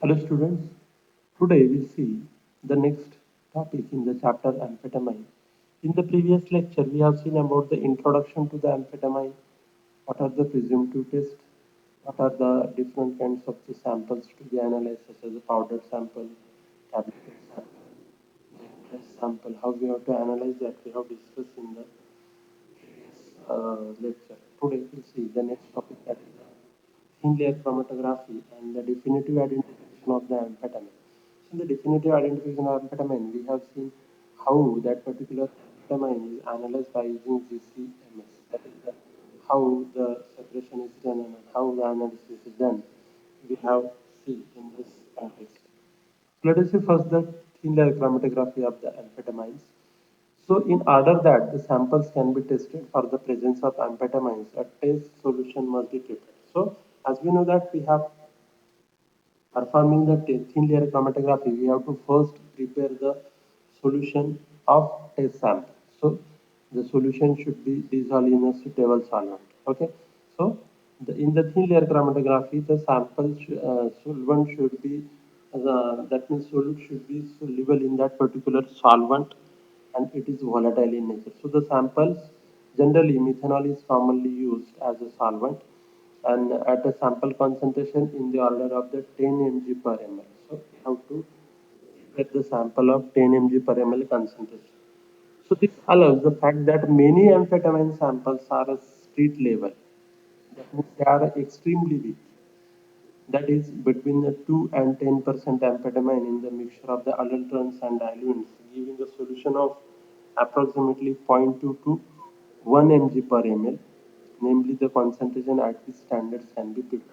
Hello students, today we see the next topic in the chapter amphetamine. In the previous lecture, we have seen about the introduction to the amphetamine, what are the presumptive tests, what are the different kinds of the samples to be analyzed, such as the powdered sample, tablet sample, test sample, how we have to analyze that we have discussed in the lecture. Today we'll see the next topic, that is the thin layer chromatography and the definitive identification of the amphetamine. So in the definitive identification of amphetamine, we have seen how that particular amphetamine is analyzed by using GCMS. That is how the separation is done and how the analysis is done. We have seen in this context. Let us see first the thin layer chromatography of the amphetamines. So in order that the samples can be tested for the presence of amphetamines, a test solution must be prepared. So as we know that we have performing the thin layer chromatography, we have to first prepare the solution of test sample. So the solution should be dissolved in a suitable solvent. Okay. So in the thin layer chromatography, the sample solvent should be that means solute should be soluble in that particular solvent, and it is volatile in nature. So the samples, generally methanol is commonly used as a solvent and at a sample concentration in the order of the 10 mg per ml. So we have to get the sample of 10 mg per ml concentration. So this allows the fact that many amphetamine samples are a street level. That means they are extremely weak. That is between the 2 and 10% amphetamine in the mixture of the adulterants and diluents, giving a solution of approximately 0.2 to 1 mg per ml, namely the concentration at which standards can be prepared.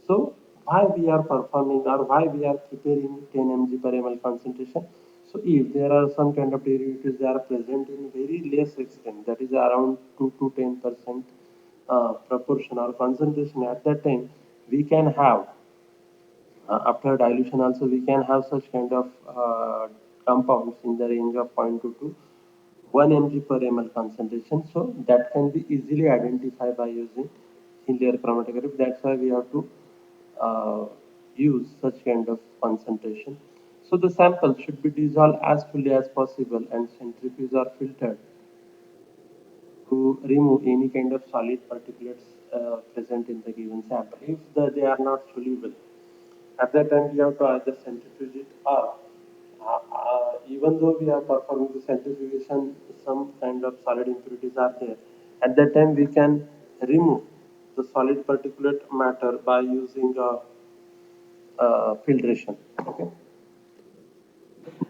So why we are performing or why we are preparing 10 mg per ml concentration? So if there are some kind of derivatives that are present in very less extent, that is around 2 to 10% proportion or concentration, at that time we can have after dilution also we can have such kind of compounds in the range of zero point 0.2 to 1 mg per ml concentration. So that can be easily identified by using thin layer chromatography. That's why we have to uh, use such kind of concentration. So the sample should be dissolved as fully as possible and centrifuges are filtered to remove any kind of solid particulates present in the given sample. If they are not soluble, at that time, we have to either centrifuge it or even though we are performing the centrifugation, some kind of solid impurities are there. At that time, we can remove the solid particulate matter by using filtration. Okay.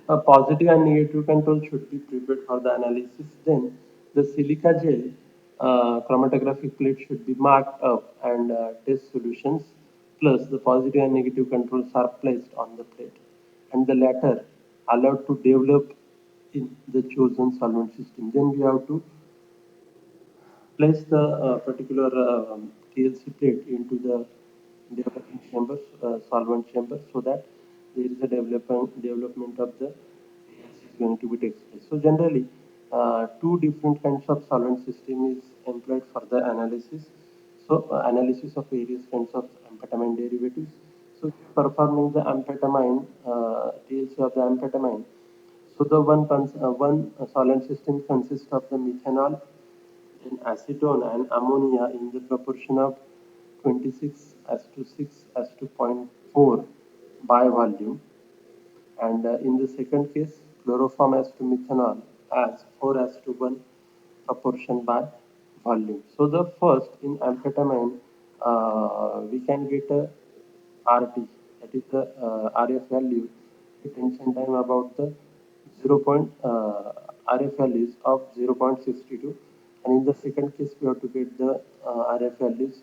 A positive and negative control should be prepared for the analysis. Then the silica gel chromatographic plate should be marked up and test solutions plus the positive and negative controls are placed on the plate and the latter allowed to develop in the chosen solvent system. Then we have to place the particular TLC plate into the development chamber, solvent chamber, so that there is a development of the TLC is going to be takes place. So generally, two different kinds of solvent system is employed for the analysis. So analysis of various kinds of amphetamine derivatives. So performing the amphetamine TLC of the amphetamine. So the one solvent system consists of the methanol, then acetone and ammonia in the proportion of 26 as to 6 as to zero point 0.4 by volume, and in the second case chloroform as to methanol as 4 as to 1 proportion by volume. So the first in amphetamine we can get a RT, that is the RF value, retention time about the 0. RF values of 0.62, and in the second case we have to get the RF values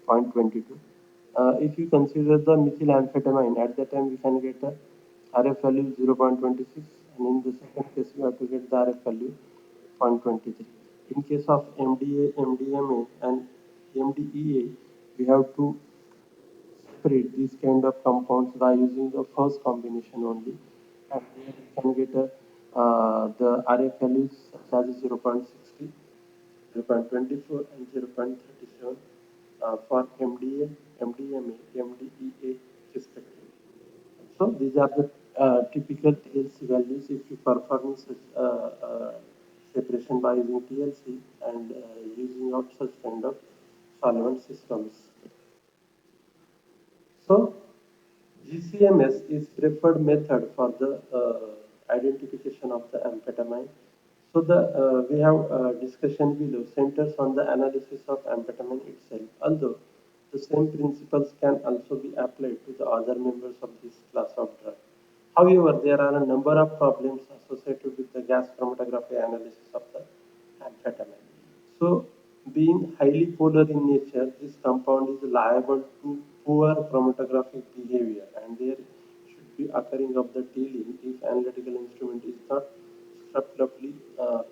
0.22. If you consider the methylamphetamine, at that time we can get the RF value 0.26, and in the second case we have to get the RF value 0.23. In case of MDA, MDMA, and MDEA, we have to separate these kind of compounds by using the first combination only, and there we can get the RF values such as 0.60, 0.24, and 0.37 for MDA, MDMA, MDEA respectively. So these are the typical TLC values if you perform such separation by using TLC and using of such kind of solvent systems. So GCMS is preferred method for the identification of the amphetamine. So the we have discussion below centers on the analysis of amphetamine itself. Although the same principles can also be applied to the other members of this class of drug. However, there are a number of problems associated with the gas chromatography analysis of the amphetamine. So, being highly polar in nature, this compound is liable to poor chromatographic behavior, and there should be occurring of the tealing if analytical instrument is not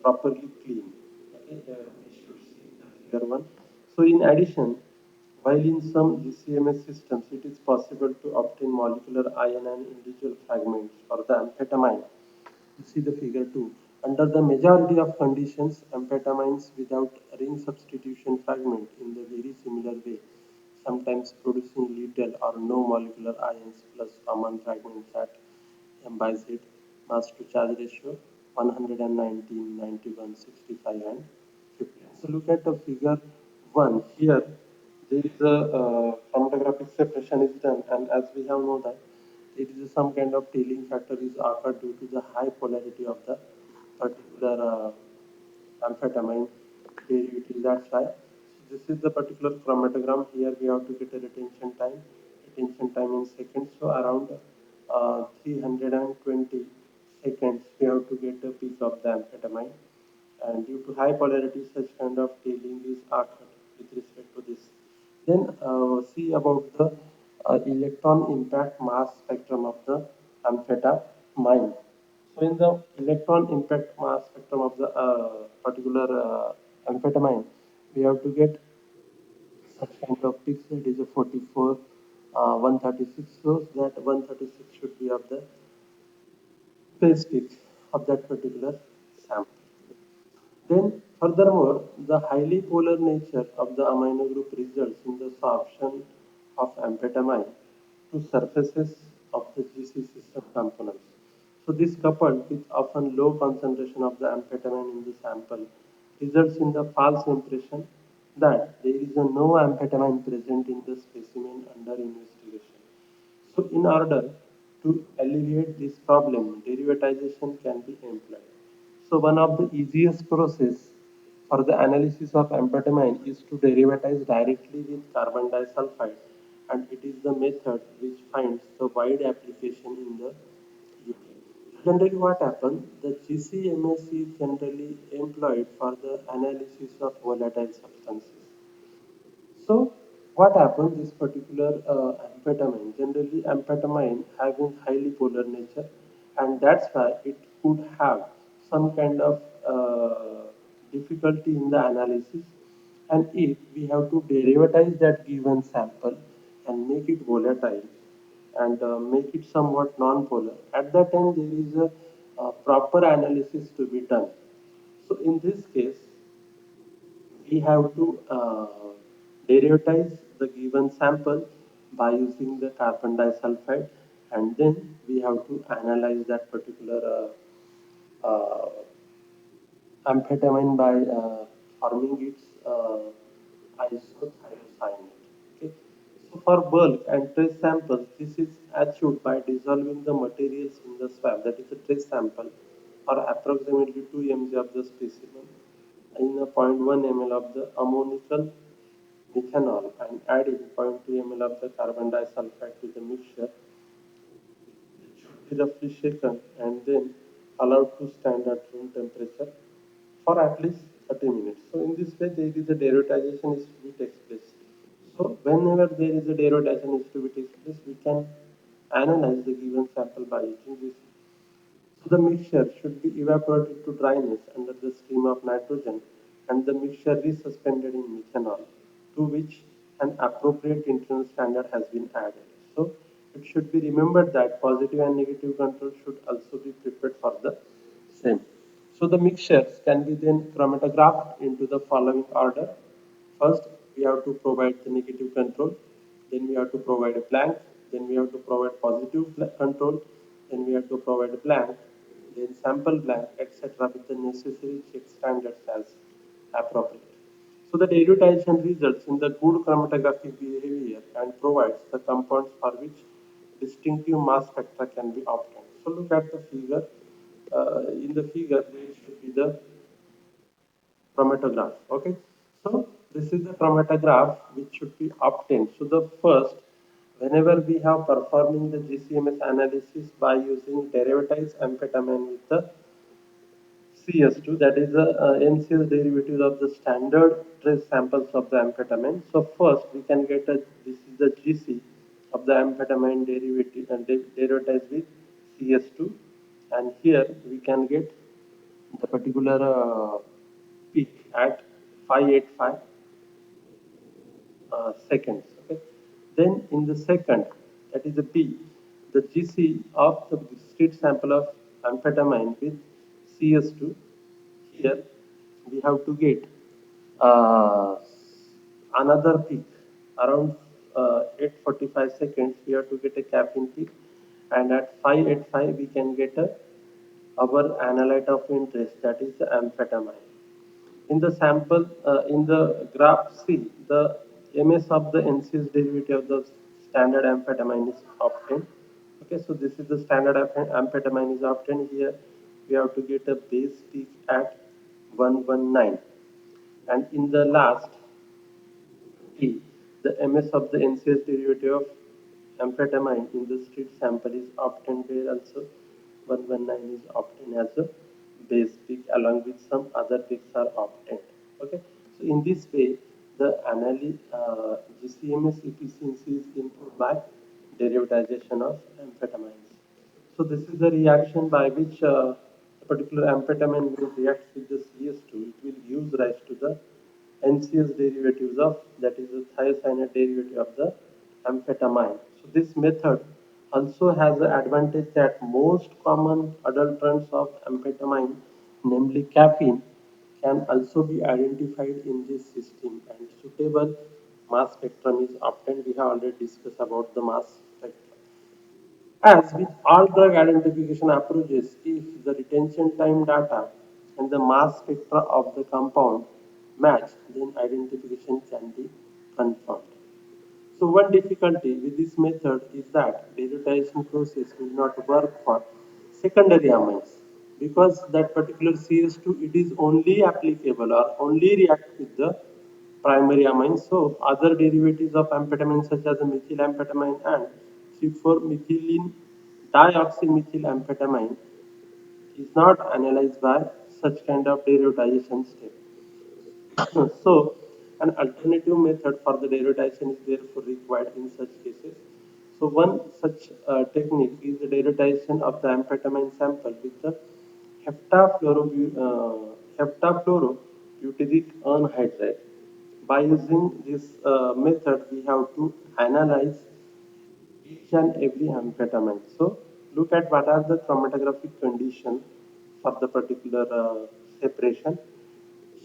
properly clean. Okay, we should see the figure one. So, in addition, while in some GCMS systems it is possible to obtain molecular ion and individual fragments for the amphetamine, you see the figure 2. Under the majority of conditions, amphetamines without ring substitution fragment in the very similar way, sometimes producing little or no molecular ions plus common fragments at M by Z mass to charge ratio 119, 91, 65 and 50. So look at the figure 1. Here there is a chromatographic separation is done, and as we have known that it is some kind of tailing factor is occurred due to the high polarity of the particular amphetamine derivative. That's why. So this is the particular chromatogram. Here we have to get a retention time. Retention time in seconds. So around 320 seconds we have to get a peak of the amphetamine. And due to high polarity, such kind of tailing is occurred with respect to this. Then see about the electron impact mass spectrum of the amphetamine. So in the electron impact mass spectrum of the particular amphetamine, we have to get such kind of peaks. It is a 44, 136. So that 136 should be of the phase peak of that particular sample. Then, furthermore, the highly polar nature of the amino group results in the sorption of amphetamine to surfaces of the GC system components. So, this coupled with often low concentration of the amphetamine in the sample results in the false impression that there is a no amphetamine present in the specimen under investigation. So, in order to alleviate this problem, derivatization can be employed. So, one of the easiest process for the analysis of amphetamine is to derivatize directly with carbon disulfide, and it is the method which finds the wide application in the UK. Generally, what happens? The GCMS is generally employed for the analysis of volatile substances. So, what happens? This particular amphetamine, generally amphetamine having highly polar nature, and that's why it could have some kind of difficulty in the analysis. And if we have to derivatize that given sample and make it volatile and make it somewhat non-polar, at that time there is a proper analysis to be done. So in this case, we have to derivatize the given sample by using the carbon disulfide, and then we have to analyze that particular amphetamine by forming its isothiocyanate. Okay. So for bulk and trace samples, this is achieved by dissolving the materials in the swab, that is the trace sample, or approximately 2 mg of the specimen in a zero point 0.1 ml of the ammonical methanol and adding zero point 0.2 ml of the carbon disulfide to the mixture. It should be roughly shaken and then allowed to stand at room temperature for at least 30 minutes. So in this way, there is a derivatization is to be takes place. So whenever there is a derivatization is to be takes place, we can analyze the given sample by using this. So the mixture should be evaporated to dryness under the stream of nitrogen and the mixture is suspended in methanol, to which an appropriate internal standard has been added. So it should be remembered that positive and negative control should also be prepared for the same. So the mixtures can be then chromatographed into the following order. First, we have to provide the negative control. Then we have to provide a blank. then we have to provide positive control, then we have to provide blank, then sample blank, etc. with the necessary check standards as appropriate. So the derivation results in the good chromatographic behavior and provides the compounds for which distinctive mass spectra can be obtained. So look at the figure. In the figure, there should be the chromatograph. Okay, so this is the chromatograph which should be obtained. So the first, whenever we have performing the GCMS analysis by using derivatized amphetamine with the CS2, that is the NCS derivative of the standard trace samples of the amphetamine. So first we can get a, this is the GC of the amphetamine derivative and derivatized with CS2, and here we can get the particular peak at 585 seconds. Okay. Then in the second, that is the P, the GC of the discrete sample of amphetamine with CS2. Here we have to get uh, another peak around 845 seconds. We have to get a caffeine peak, and at 585 we can get a our analyte of interest, that is the amphetamine. In the sample, in the graph C, the MS of the NCS derivative of the standard amphetamine is obtained. Okay, so this is the standard amphetamine is obtained here. We have to get a base peak at 119. And in the last T, the MS of the NCS derivative of amphetamine in the street sample is obtained where also 119 is obtained as a base peak along with some other peaks are obtained. Okay, so in this way the GCMS efficiency is improved by derivatization of amphetamines. So this is the reaction by which a particular amphetamine will react with the CS2. It will give rise to the NCS derivatives of, that is the thiocyanate derivative of the amphetamine. So this method also has the advantage that most common adulterants of amphetamine, namely caffeine, can also be identified in this system, and suitable mass spectrum is obtained. We have already discussed about the mass spectrum. As with all drug identification approaches, if the retention time data and the mass spectra of the compound match, then identification can be confirmed. So one difficulty with this method is that derivatization process will not work for secondary amines because that particular CS2 it is only applicable or only react with the primary amines. So other derivatives of amphetamine such as the methylamphetamine and 3,4-methylene dioxymethylamphetamine is not analyzed by such kind of derivatization step. So, an alternative method for the derivation is therefore required in such cases. So, one such technique is the derivation of the amphetamine sample with the heptafluorobutyric anhydride. By using this method, we have to analyze each and every amphetamine. So, look at what are the chromatographic conditions for the particular separation.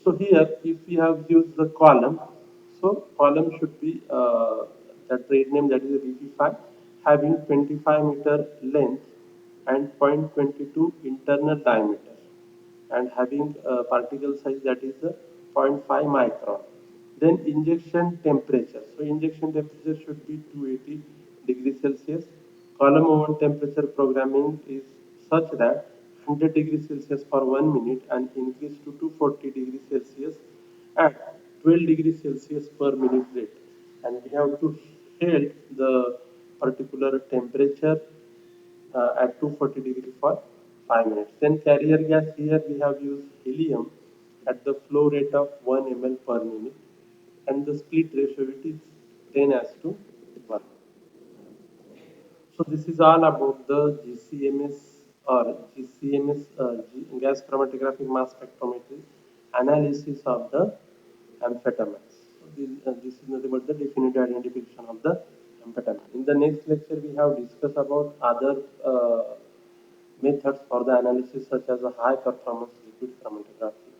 So here, if we have used the column, so column should be the trade name, that is a VP5, having 25-meter length and 0.22 internal diameter, and having a particle size that is zero point 0.5 micron. Then injection temperature. So injection temperature should be 280 degrees Celsius. Column movement temperature programming is such that 100 degrees Celsius for 1 minute and increase to 240 degrees Celsius at 12 degrees Celsius per minute rate. And we have to hold the particular temperature at 240 degrees for 5 minutes. Then carrier gas, here we have used helium at the flow rate of 1 ml per minute, and the split ratio it is 10 as to 1. So this is all about the GCMS or GCMS gas chromatographic mass spectrometry analysis of the amphetamines. So this is nothing but the definitive identification of the amphetamine. In the next lecture, we have discussed about other methods for the analysis such as a high performance liquid chromatography.